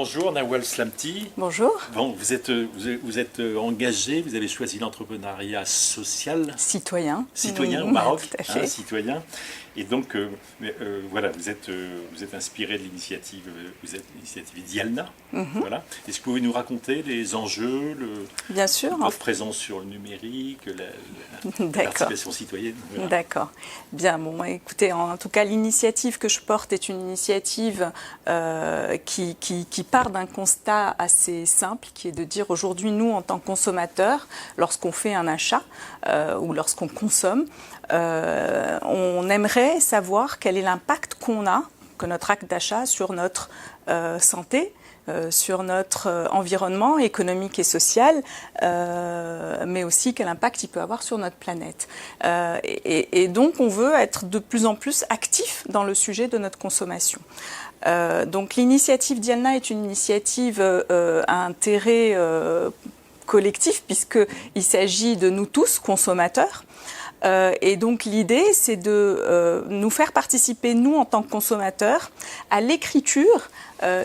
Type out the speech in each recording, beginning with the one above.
Bonjour Nawal Slamti. Bonjour. Bon, vous êtes engagé, vous avez choisi l'entrepreneuriat social. Citoyen. Citoyen au Maroc, Tout à fait. citoyen. Et donc, voilà, vous êtes inspiré de l'initiative, l'initiative Dialna. Voilà. Est-ce que vous pouvez nous raconter les enjeux, Bien sûr. votre présence sur le numérique, la participation citoyenne? Voilà. D'accord. Bien, bon, écoutez, en tout cas, l'initiative que je porte est une initiative qui part d'un constat assez simple, qui est de dire aujourd'hui, nous, en tant que consommateurs, lorsqu'on fait un achat ou lorsqu'on consomme, on aimerait savoir quel est l'impact que notre acte d'achat sur notre santé, sur notre environnement économique et social, mais aussi quel impact il peut avoir sur notre planète. Et donc, on veut être de plus en plus actif dans le sujet de notre consommation. Donc, l'initiative Dialna est une initiative à intérêt collectif, puisqu'il s'agit de nous tous, consommateurs. Et donc l'idée, c'est de nous faire participer, nous, en tant que consommateurs, à l'écriture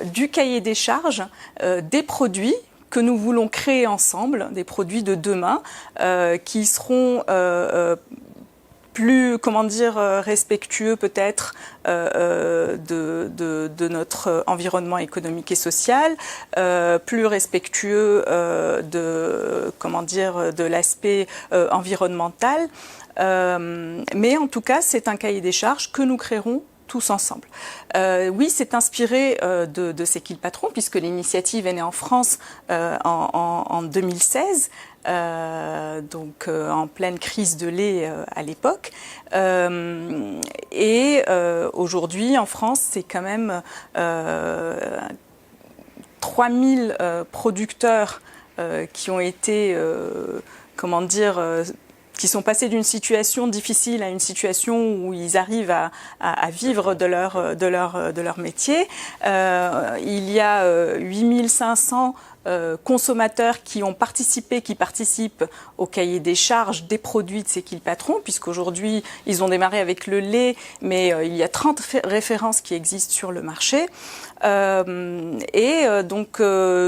du cahier des charges des produits que nous voulons créer ensemble, des produits de demain, qui seront plus, respectueux peut-être de notre environnement économique et social, plus respectueux de l'aspect environnemental. Mais en tout cas, c'est un cahier des charges que nous créerons tous ensemble. Oui, c'est inspiré de C'est qui le patron, puisque l'initiative est née en France en 2016, donc en pleine crise de lait à l'époque. Et aujourd'hui, en France, c'est quand même 3000 producteurs qui ont été, qui sont passés d'une situation difficile à une situation où ils arrivent à vivre de leur métier. Il y a 8500 consommateurs qui participent au cahier des charges des produits de C'est qui le patron, puisqu'aujourd'hui, ils ont démarré avec le lait, mais il y a 30 références qui existent sur le marché. Donc,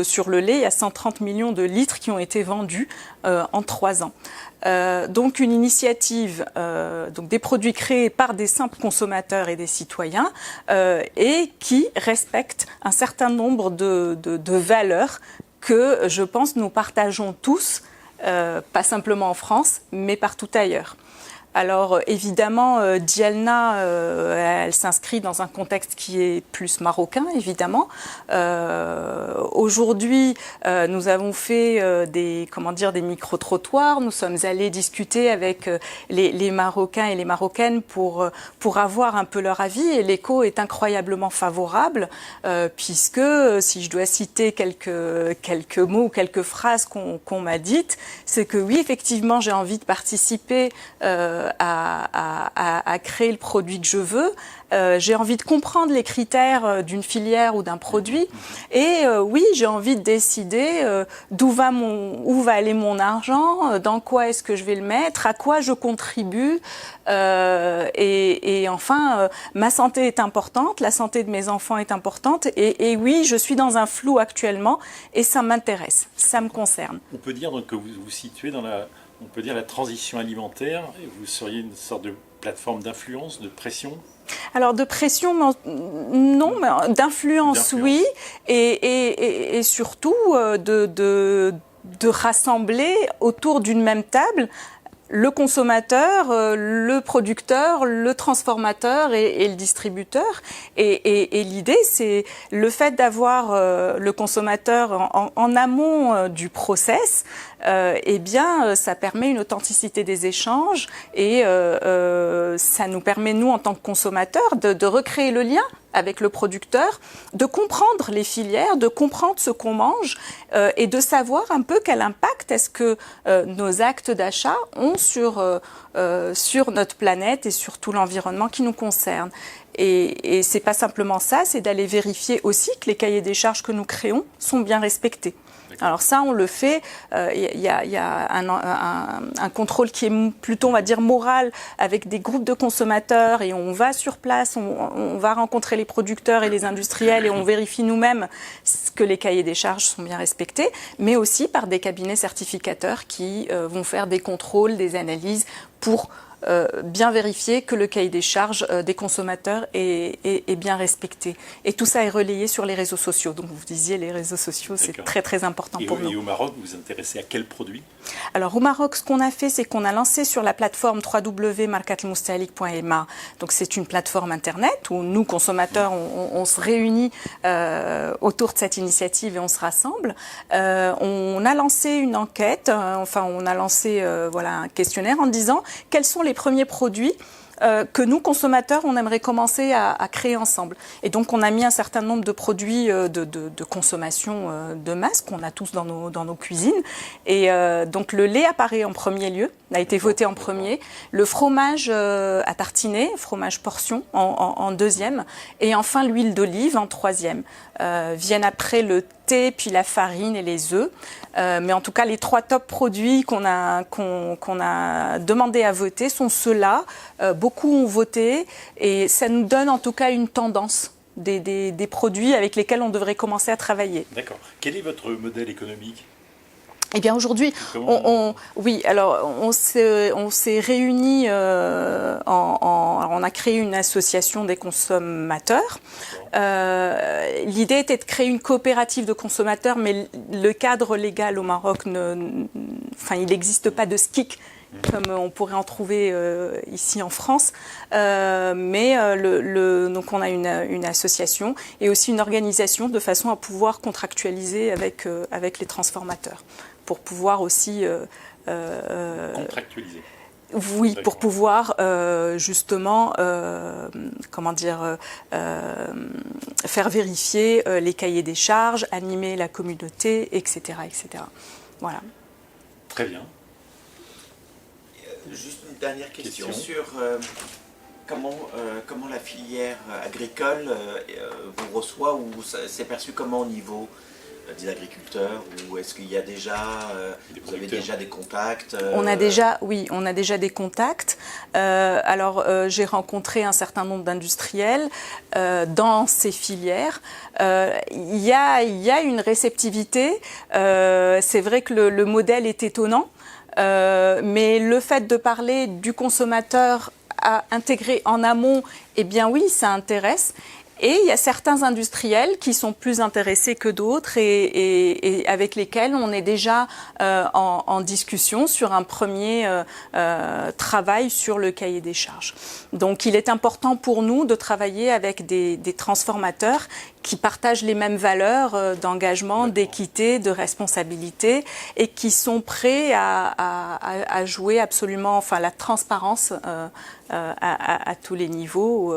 sur le lait, il y a 130 millions de litres qui ont été vendus en 3 ans. Donc une initiative, donc des produits créés par des simples consommateurs et des citoyens et qui respectent un certain nombre de valeurs que je pense nous partageons tous, pas simplement en France, mais partout ailleurs. Alors évidemment, Dialna, elle s'inscrit dans un contexte qui est plus marocain, évidemment. Aujourd'hui, nous avons fait des micro-trottoirs. Nous sommes allés discuter avec les Marocains et les Marocaines pour avoir un peu leur avis. Et l'écho est incroyablement favorable, puisque, si je dois citer quelques mots ou quelques phrases qu'on m'a dites, c'est que oui, effectivement, j'ai envie de participer à créer le produit que je veux. J'ai envie de comprendre les critères d'une filière ou d'un produit. Et oui, j'ai envie de décider où va aller mon argent, dans quoi est-ce que je vais le mettre, à quoi je contribue. Et enfin, ma santé est importante, la santé de mes enfants est importante. Et oui, je suis dans un flou actuellement et ça m'intéresse, ça me concerne. On peut dire donc, que vous vous situez dans la transition alimentaire, et vous seriez une sorte de plateforme d'influence, de pression? Alors de pression, non, mais d'influence, oui, et surtout de rassembler autour d'une même table le consommateur, le producteur, le transformateur et le distributeur. Et l'idée, c'est le fait d'avoir le consommateur en amont du process. Eh bien, ça permet une authenticité des échanges et ça nous permet, nous, en tant que consommateurs, de recréer le lien avec le producteur, de comprendre les filières, de comprendre ce qu'on mange et de savoir un peu quel impact est-ce que nos actes d'achat ont sur notre planète et sur tout l'environnement qui nous concerne. Et c'est pas simplement ça, c'est d'aller vérifier aussi que les cahiers des charges que nous créons sont bien respectés. Alors ça, on le fait, il y a un contrôle qui est plutôt, on va dire, moral, avec des groupes de consommateurs, et on va sur place, on va rencontrer les producteurs et les industriels, et on vérifie nous-mêmes que les cahiers des charges sont bien respectés, mais aussi par des cabinets certificateurs qui vont faire des contrôles, des analyses pour bien vérifier que le cahier des charges des consommateurs est bien respecté. Et tout ça est relayé sur les réseaux sociaux. Donc vous disiez, les réseaux sociaux, c'est très très important pour nous. Et au Maroc, vous vous intéressez à quels produits? Alors au Maroc, ce qu'on a fait, c'est qu'on a lancé sur la plateforme www.markatlmoustahlik.ma. Donc c'est une plateforme internet où nous, consommateurs, on se réunit autour de cette initiative et on se rassemble. On a lancé une enquête, on a lancé voilà, un questionnaire en disant quels sont les premiers produits que nous, consommateurs, on aimerait commencer à créer ensemble. Et donc, on a mis un certain nombre de produits de consommation de masse qu'on a tous dans nos cuisines. Et donc, le lait apparaît en premier lieu, a été voté en premier. Le fromage à tartiner, fromage portion, en deuxième. Et enfin, l'huile d'olive en troisième. Viennent après le thé, puis la farine et les œufs. Mais en tout cas, les 3 top produits qu'on a demandé à voter sont ceux-là. Beaucoup ont voté et ça nous donne en tout cas une tendance des produits avec lesquels on devrait commencer à travailler. D'accord. Quel est votre modèle économique ? Eh bien aujourd'hui, on s'est réunis, on a créé une association des consommateurs. L'idée était de créer une coopérative de consommateurs, mais le cadre légal au Maroc, il n'existe pas de SKIC comme on pourrait en trouver ici en France. Donc on a une association et aussi une organisation de façon à pouvoir contractualiser avec les transformateurs. Pour pouvoir aussi contractualiser. Oui, pour pouvoir justement, faire vérifier les cahiers des charges, animer la communauté, etc., etc. Voilà. Très bien. Juste une dernière question sur comment la filière agricole vous reçoit, ou c'est perçu comment au niveau des agriculteurs, ou est-ce qu'il y a déjà, vous avez déjà des contacts on a déjà des contacts. J'ai rencontré un certain nombre d'industriels dans ces filières. Il y a une réceptivité. C'est vrai que le modèle est étonnant, mais le fait de parler du consommateur à intégrer en amont, eh bien oui, ça intéresse. Et il y a certains industriels qui sont plus intéressés que d'autres et avec lesquels on est déjà en discussion sur un premier travail sur le cahier des charges. Donc il est important pour nous de travailler avec des transformateurs qui partagent les mêmes valeurs d'engagement, d'équité, de responsabilité et qui sont prêts à jouer absolument, la transparence à tous les niveaux.